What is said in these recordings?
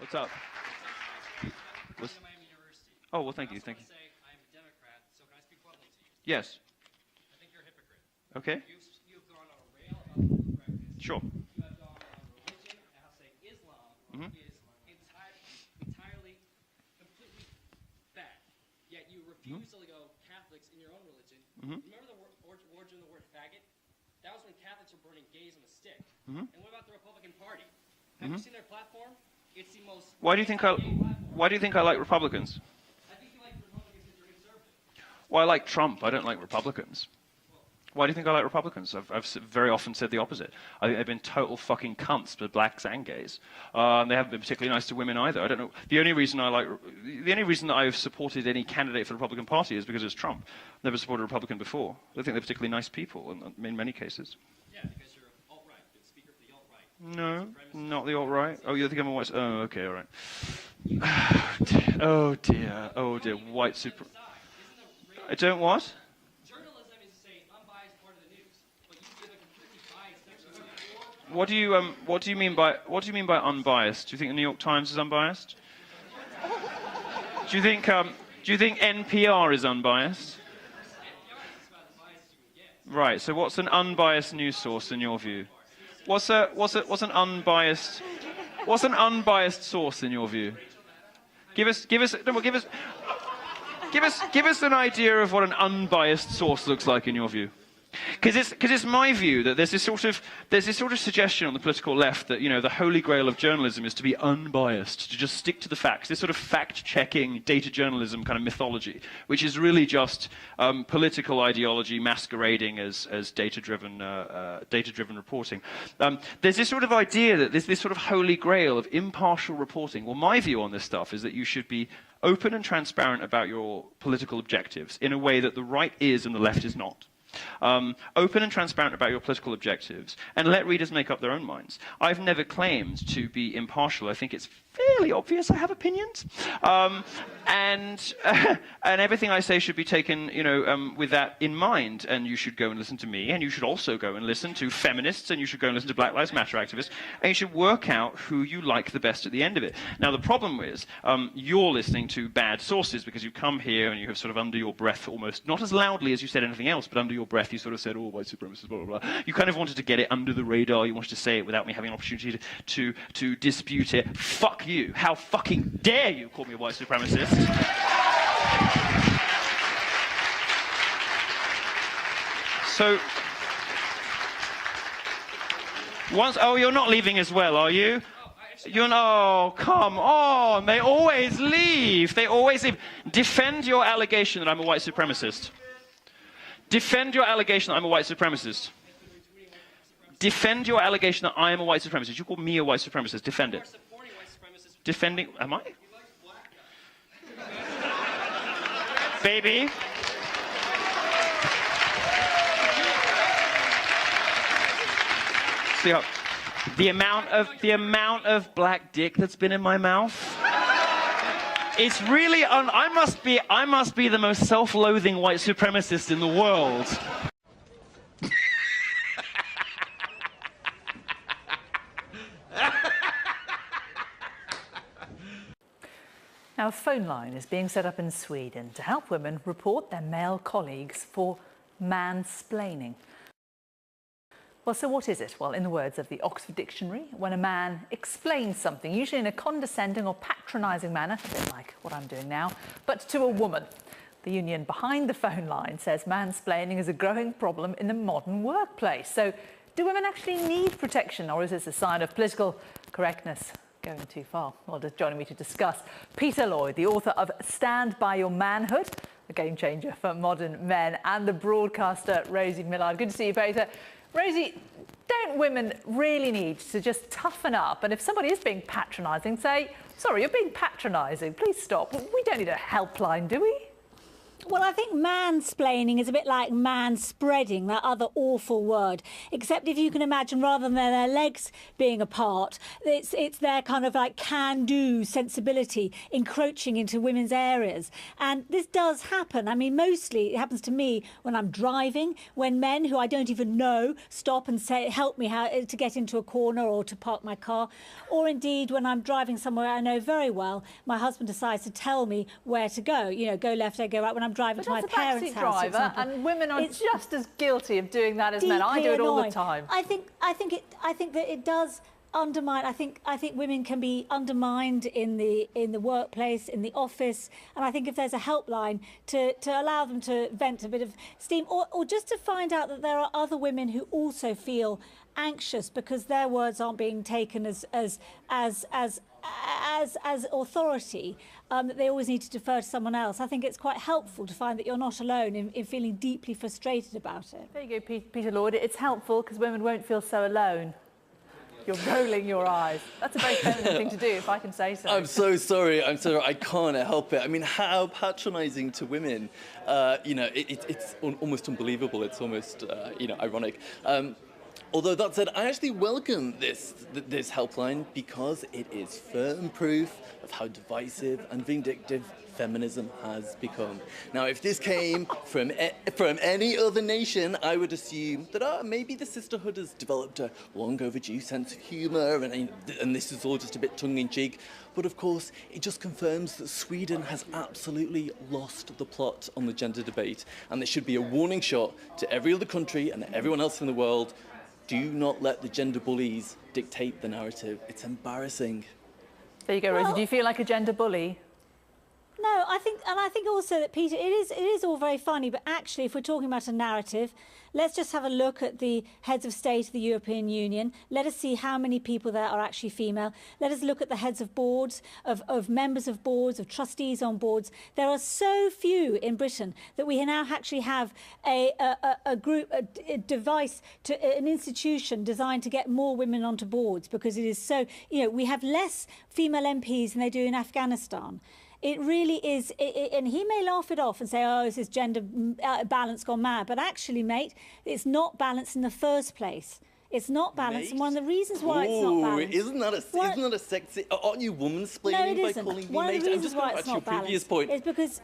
What's up? What's... Oh, well, thank you, thank you. I'm a Democrat, so can I speak bluntly to you? Yes. I think you're a hypocrite. Okay. You've gone on a rail about political correctness. Sure. You have gone on religion and how saying Islam is entirely, completely bad. Yet you refuse to go Catholics in your own religion. Remember the origin of the word faggot? That was when Catholics were burning gays on a stick. And what about the Republican Party? Have you seen their platform? It's the most. Why do you think I like Republicans? I think you like Republicans because you're conservative. Well, I like Trump. I don't like Republicans. Why do you think I like Republicans? I've very often said the opposite. I think they've been total fucking cunts to blacks and gays. They haven't been particularly nice to women either. I don't know. The only reason that I've supported any candidate for the Republican Party is because it's Trump. I've never supported a Republican before. I don't think they're particularly nice people in many cases. Yeah, because you're alt-right. You're the speaker for the alt-right. No, not the alt-right. Oh, you think I'm a white... Oh, okay, all right. Oh, dear. Oh, dear. White super... I don't what? Journalism is, say, unbiased part of the news, but you give a completely biased section. What do you mean by unbiased? Do you think the New York Times is unbiased? Do you think NPR is unbiased? Right. So what's an unbiased news source in your view? What's an unbiased source in your view? Give us an idea of what an unbiased source looks like in your view. Because it's my view that there's this sort of suggestion on the political left that, you know, the holy grail of journalism is to be unbiased, to just stick to the facts. This sort of fact-checking data journalism kind of mythology, which is really just political ideology masquerading as data-driven reporting. There's this sort of idea that there's this sort of holy grail of impartial reporting. Well, my view on this stuff is that you should be open and transparent about your political objectives in a way that the right is and the left is not. Open and transparent about your political objectives, and let readers make up their own minds. I've never claimed to be impartial. I think it's fairly obvious I have opinions, and everything I say should be taken, you know, with that in mind. And you should go and listen to me, and you should also go and listen to feminists, and you should go and listen to Black Lives Matter activists, and you should work out who you like the best at the end of it. Now, the problem is you're listening to bad sources because you've come here and you have sort of under your breath, almost not as loudly as you said anything else, but under your breath you sort of said, oh, white supremacists, blah, blah, blah. You kind of wanted to get it under the radar. You wanted to say it without me having an opportunity to dispute it. Fuck you. How fucking dare you call me a white supremacist? So, oh, you're not leaving as well, are you? Oh, come on. They always leave. They always leave. Defend your allegation that I'm a white supremacist. Defend your allegation that I'm a white supremacist. Defend your allegation that I am a white supremacist. You called me a white supremacist. Defend it. Defending... Am I? Baby. See how... The amount of black dick that's been in my mouth... It's really... I must be the most self-loathing white supremacist in the world. Now, a phone line is being set up in Sweden to help women report their male colleagues for mansplaining. Well, so what is it? Well, in the words of the Oxford Dictionary, when a man explains something, usually in a condescending or patronising manner, a bit like what I'm doing now, but to a woman. The union behind the phone line says mansplaining is a growing problem in the modern workplace. So, do women actually need protection, or is this a sign of political correctness going too far? Well, just joining me to discuss, Peter Lloyd, the author of Stand By Your Manhood, a game changer for modern men, and the broadcaster Rosie Millard. Good to see you, Peter. Rosie, don't women really need to just toughen up? And if somebody is being patronising, say, sorry, you're being patronising, please stop. We don't need a helpline, do we? Well, I think mansplaining is a bit like manspreading, that other awful word. Except if you can imagine, rather than their legs being apart, it's their kind of like can-do sensibility encroaching into women's areas. And this does happen. I mean, mostly it happens to me when I'm driving, when men who I don't even know stop and say, help me how to get into a corner or to park my car. Or indeed, when I'm driving somewhere I know very well, my husband decides to tell me where to go. You know, go left, I go right. When I'm driving to my parents' house, for driver, example, and women are just as guilty of doing that as men. I do it all the time. I think that it does undermine. I think women can be undermined in the workplace, in the office, and I think if there's a helpline to allow them to vent a bit of steam, or just to find out that there are other women who also feel anxious because their words aren't being taken as authority, that they always need to defer to someone else. I think it's quite helpful to find that you're not alone in feeling deeply frustrated about it. There you go, Peter Lloyd. It's helpful because women won't feel so alone. You're rolling your eyes. That's a very feminine thing to do, if I can say so. I'm so sorry. I'm sorry. I can't help it. I mean, how patronising to women. You know, it's almost unbelievable. It's almost, you know, ironic. Although that said, I actually welcome this helpline because it is firm proof of how divisive and vindictive feminism has become. Now, if this came from any other nation, I would assume that maybe the sisterhood has developed a long overdue sense of humour and this is all just a bit tongue-in-cheek. But of course, it just confirms that Sweden has absolutely lost the plot on the gender debate, and there should be a warning shot to every other country and everyone else in the world. Do not let the gender bullies dictate the narrative. It's embarrassing. There you go, Rosie. Do you feel like a gender bully? No, I think also that, Peter, it is all very funny, but actually, if we're talking about a narrative, let's just have a look at the heads of state of the European Union. Let us see how many people there are actually female. Let us look at the heads of boards, of members of boards, of trustees on boards. There are so few in Britain that we now actually have a group, a device, an institution designed to get more women onto boards, because it is so, you know, we have less female MPs than they do in Afghanistan. It really is, and he may laugh it off and say, oh, this is gender balance gone mad. But actually, mate, it's not balanced in the first place. It's not balanced, and one of the reasons why it's not balanced... Isn't that a sexy... Aren't you woman-splaining by calling me mate? I'm just going back to your previous point. It's because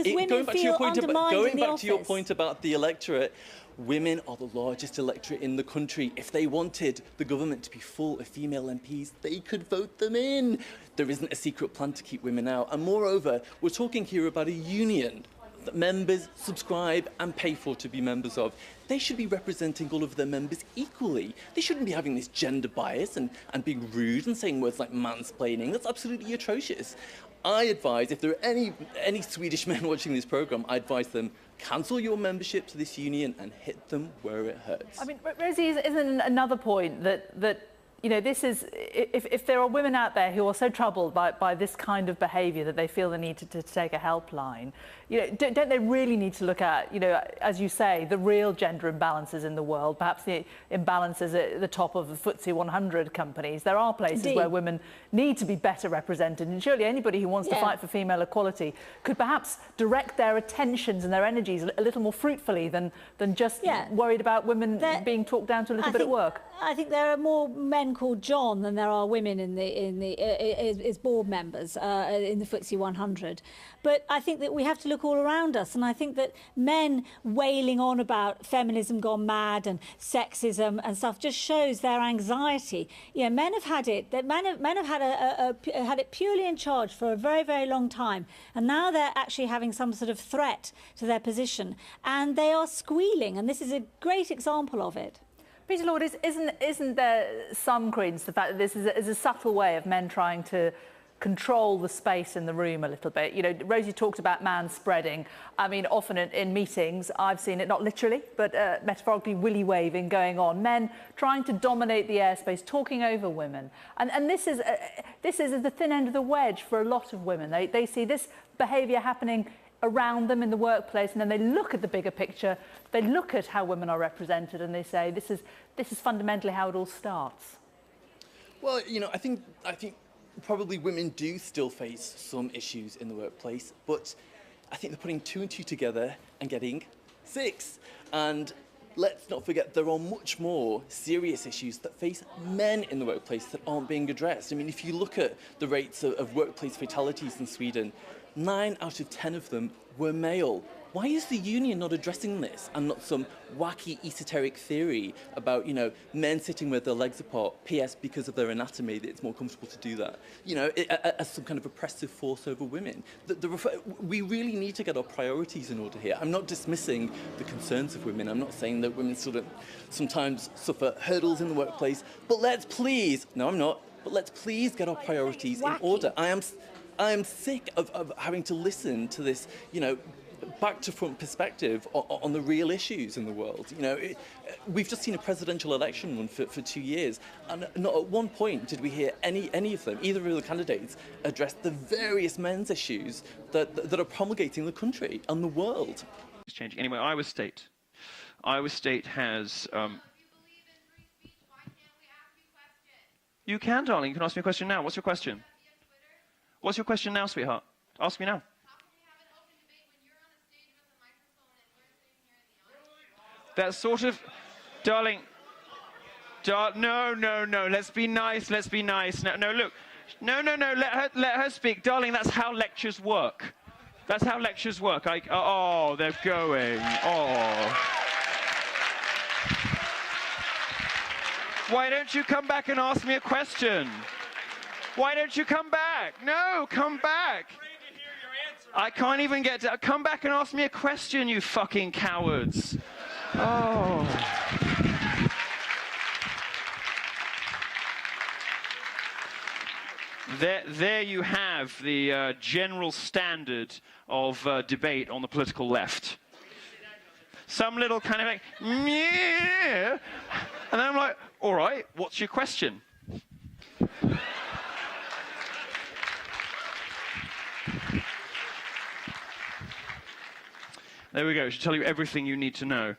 women feel undermined in the office. Going back to your point about the electorate, women are the largest electorate in the country. If they wanted the government to be full of female MPs, they could vote them in. There isn't a secret plan to keep women out. And moreover, we're talking here about a union that members subscribe and pay for to be members of. They should be representing all of their members equally. They shouldn't be having this gender bias and being rude and saying words like mansplaining. That's absolutely atrocious. I advise, if there are any Swedish men watching this programme, I advise them, cancel your membership to this union and hit them where it hurts. I mean, Rosie, isn't another point that you know, this is, if there are women out there who are so troubled by this kind of behaviour that they feel the need to take a helpline, you know, don't they really need to look at, you know, as you say, the real gender imbalances in the world, perhaps the imbalances at the top of the FTSE 100 companies. There are places where women need to be better represented, and surely anybody who wants to fight for female equality could perhaps direct their attentions and their energies a little more fruitfully than just worried about women being talked down to a little bit at work. I think there are more men called John than there are women as board members in the FTSE 100. But I think that we have to look all around us, and I think that men wailing on about feminism gone mad and sexism and stuff just shows their anxiety. You know, men have had it. That men have had it purely in charge for a very, very long time, and now they're actually having some sort of threat to their position, and they are squealing, and this is a great example of it. Peter Lloyd, isn't there some credence to the fact that this is a subtle way of men trying to control the space in the room a little bit? You know, Rosie talked about manspreading. I mean, often in meetings, I've seen it, not literally, but metaphorically willy-waving going on. Men trying to dominate the airspace, talking over women. And this is the thin end of the wedge for a lot of women. They see this behaviour happening around them in the workplace, and then they look at the bigger picture, they look at how women are represented, and they say, this is fundamentally how it all starts. Well, you know, I think probably women do still face some issues in the workplace, but I think they're putting 2 and 2 together and getting 6. And let's not forget, there are much more serious issues that face men in the workplace that aren't being addressed. I mean, if you look at the rates of workplace fatalities in Sweden, 9 out of 10 of them were male. Why is the union not addressing this and not some wacky esoteric theory about, men sitting with their legs apart, PS, because of their anatomy, that it's more comfortable to do that, as some kind of oppressive force over women? We really need to get our priorities in order here. I'm not dismissing the concerns of women. I'm not saying that women sometimes suffer hurdles in the workplace, but let's please get our priorities in order. I am sick of having to listen to this, back to front perspective on the real issues in the world. We've just seen a presidential election run for 2 years, and not at one point did we hear any of them, either of the candidates, address the various men's issues that are promulgating the country and the world. It's changing. Anyway, Iowa State has... You can, darling. You can ask me a question now. What's your question? What's your question now, sweetheart? Ask me now. That sort of, darling, no, let's be nice, No, look, no, let her speak. Darling, that's how lectures work. That's how lectures work. Oh, they're going, oh. Why don't you come back and ask me a question? Why don't you come back? No, come back. I can't even get to, come back and ask me a question, you fucking cowards. Oh. There you have the general standard of debate on the political left. Some little kind of like, yeah. And then I'm like, all right, what's your question? There we go. It should tell you everything you need to know.